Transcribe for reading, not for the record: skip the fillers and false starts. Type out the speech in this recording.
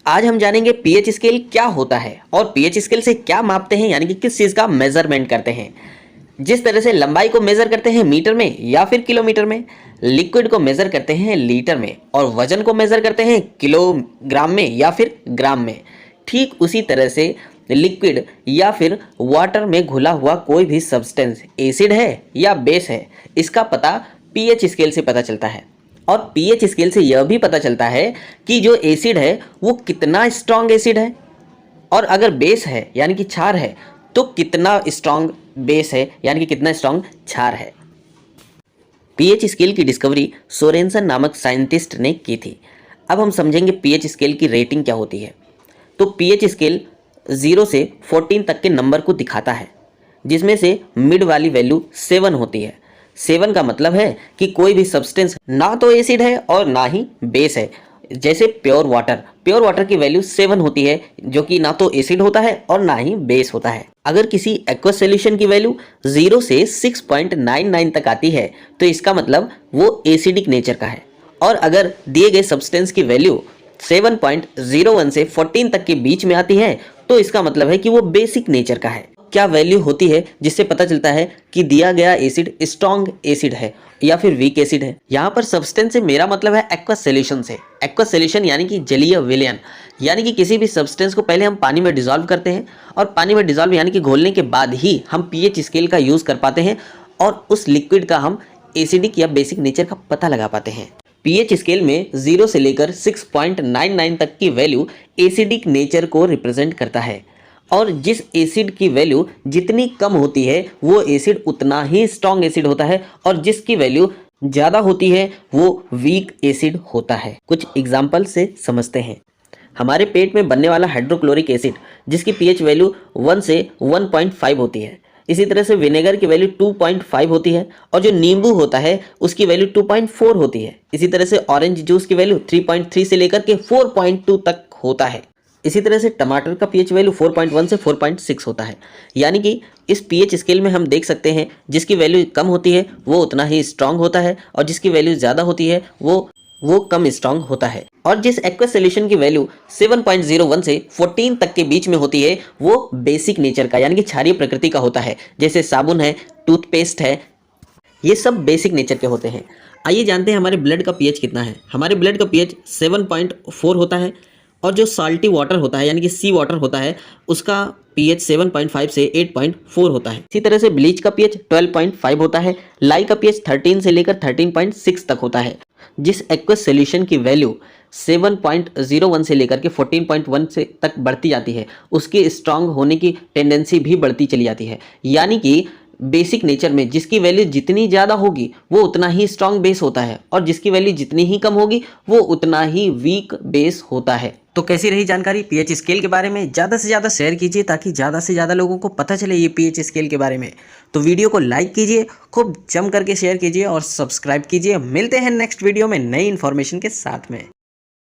आज हम जानेंगे पीएच स्केल क्या होता है और पीएच स्केल से क्या मापते हैं, यानी कि किस चीज़ का मेजरमेंट करते हैं। जिस तरह से लंबाई को मेजर करते हैं मीटर में या फिर किलोमीटर में, लिक्विड को मेजर करते हैं लीटर में और वजन को मेजर करते हैं किलोग्राम में या फिर ग्राम में, ठीक उसी तरह से लिक्विड या फिर वाटर में घुला हुआ कोई भी सब्सटेंस एसिड है या बेस है, इसका पता पीएच स्केल से पता चलता है। और पीएच स्केल से यह भी पता चलता है कि जो एसिड है वो कितना स्ट्रॉन्ग एसिड है, और अगर बेस है यानी कि क्षार है तो कितना स्ट्रॉन्ग बेस है यानी कि कितना स्ट्रॉन्ग क्षार है। पीएच स्केल की डिस्कवरी सोरेनसन नामक साइंटिस्ट ने की थी। अब हम समझेंगे पीएच स्केल की रेटिंग क्या होती है। तो पीएच स्केल 0 से 14 तक के नंबर को दिखाता है, जिसमें से मिड वाली वैल्यू 7 होती है। 7 का मतलब है कि कोई भी सब्सटेंस ना तो एसिड है और ना ही बेस है। जैसे प्योर वाटर की वैल्यू 7 होती है, जो कि ना तो एसिड होता है और ना ही बेस होता है। अगर किसी एक्वस सॉल्यूशन की वैल्यू 0 से 6.99 तक आती है तो इसका मतलब वो एसिडिक नेचर का है, और अगर दिए गए सब्सटेंस की वैल्यू 7.01 से 14 तक के बीच में आती है तो इसका मतलब है कि वो बेसिक नेचर का है। क्या वैल्यू होती है जिससे पता चलता है कि दिया गया एसिड स्ट्रॉन्ग एसिड है या फिर वीक एसिड है। यहाँ पर सब्सटेंस से मेरा मतलब है एक्वस सॉल्यूशन से। एक्वस सॉल्यूशन यानी कि जलीय विलयन, यानी कि किसी भी सब्सटेंस को पहले हम पानी में डिसॉल्व करते हैं और पानी में डिसॉल्व यानी कि घोलने के बाद ही हम पीएच स्केल का यूज कर पाते हैं और उस लिक्विड का हम एसिडिक या बेसिक नेचर का पता लगा पाते हैं। पीएच स्केल में 0 से लेकर 6.99 तक की वैल्यू एसिडिक नेचर को रिप्रेजेंट करता है, और जिस एसिड की वैल्यू जितनी कम होती है वो एसिड उतना ही स्ट्रॉन्ग एसिड होता है, और जिसकी वैल्यू ज़्यादा होती है वो वीक एसिड होता है। कुछ एग्जाम्पल से समझते हैं। हमारे पेट में बनने वाला हाइड्रोक्लोरिक एसिड, जिसकी पीएच वैल्यू 1 से 1.5 होती है। इसी तरह से विनेगर की वैल्यू 2.5 होती है, और जो नींबू होता है उसकी वैल्यू 2.4 होती है। इसी तरह से ऑरेंज जूस की वैल्यू 3.3 से लेकर के 4.2 तक होता है। इसी तरह से टमाटर का पीएच वैल्यू 4.1 से 4.6 होता है। यानी कि इस पीएच स्केल में हम देख सकते हैं जिसकी वैल्यू कम होती है वो उतना ही स्ट्रांग होता है, और जिसकी वैल्यू ज़्यादा होती है वो कम स्ट्रांग होता है। और जिस एक्वस सॉल्यूशन की वैल्यू 7.01 से 14 तक के बीच में होती है वो बेसिक नेचर का यानी कि क्षारीय प्रकृति का होता है। जैसे साबुन है, टूथपेस्ट है, ये सब बेसिक नेचर के होते हैं। आइए जानते हैं हमारे ब्लड का पीएच कितना है। हमारे ब्लड का पीएच 7.4 होता है, और जो साल्टी वाटर होता है यानी कि सी वाटर होता है उसका पीएच 7.5 से 8.4 होता है। इसी तरह से ब्लीच का पीएच 12.5 होता है। लाई का पीएच 13 से लेकर 13.6 तक होता है। जिस एक्वस सॉल्यूशन की वैल्यू 7.01 से लेकर के 14.1 से तक बढ़ती जाती है उसके स्ट्रांग होने की टेंडेंसी भी बढ़ती चली जाती है। यानी कि बेसिक नेचर में जिसकी वैल्यू जितनी ज़्यादा होगी वो उतना ही स्ट्रांग बेस होता है, और जिसकी वैल्यू जितनी ही कम होगी वो उतना ही वीक बेस होता है। तो कैसी रही जानकारी पीएच स्केल के बारे में? ज़्यादा से ज़्यादा शेयर कीजिए ताकि ज़्यादा से ज़्यादा लोगों को पता चले ये पीएच स्केल के बारे में। तो वीडियो को लाइक कीजिए, खूब जम करके शेयर कीजिए और सब्सक्राइब कीजिए। मिलते हैं नेक्स्ट वीडियो में नई इन्फॉर्मेशन के साथ में।